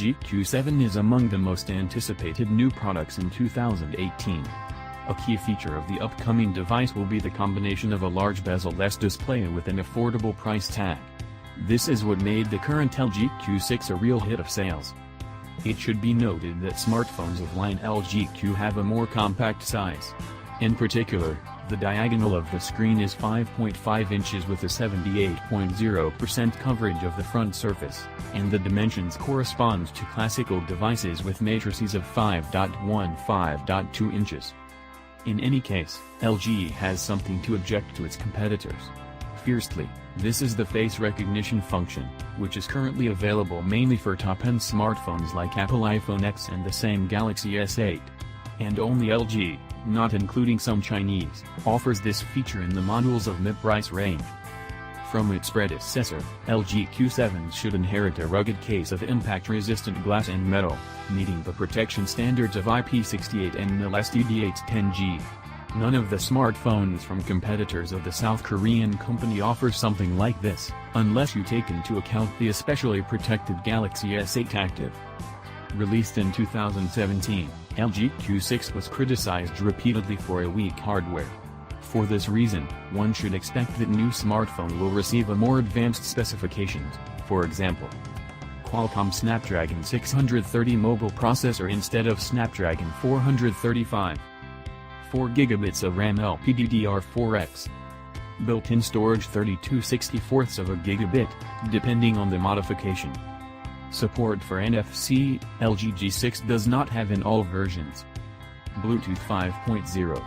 LG Q7 is among the most anticipated new products in 2018. A key feature of the upcoming device will be the combination of a large bezel-less display with an affordable price tag. This is what made the current LG Q6 a real hit of sales. It should be noted that smartphones of line LG Q have a more compact size. In particular, the diagonal of the screen is 5.5 inches with a 78.0% coverage of the front surface, and the dimensions correspond to classical devices with matrices of 5.1-5.2 inches. In any case, LG has something to object to its competitors. Firstly, this is the face recognition function, which is currently available mainly for top-end smartphones like Apple iPhone X and the same Galaxy S8. And only LG, not including some Chinese, offers this feature in the models of mid-price range. From its predecessor, LG Q7 should inherit a rugged case of impact-resistant glass and metal, meeting the protection standards of IP68 and LSDD810G. None of the smartphones from competitors of the South Korean company offer something like this, unless you take into account the especially protected Galaxy S8 Active. Released in 2017, LG Q6 was criticized repeatedly for a weak hardware. For this reason, one should expect that new smartphone will receive a more advanced specifications, for example, Qualcomm Snapdragon 630 mobile processor instead of Snapdragon 435. 4 GB of RAM LPDDR4X. Built-in storage 32/64 of a gigabit, depending on the modification. Support for NFC, LG G6 does not have in all versions. Bluetooth 5.0.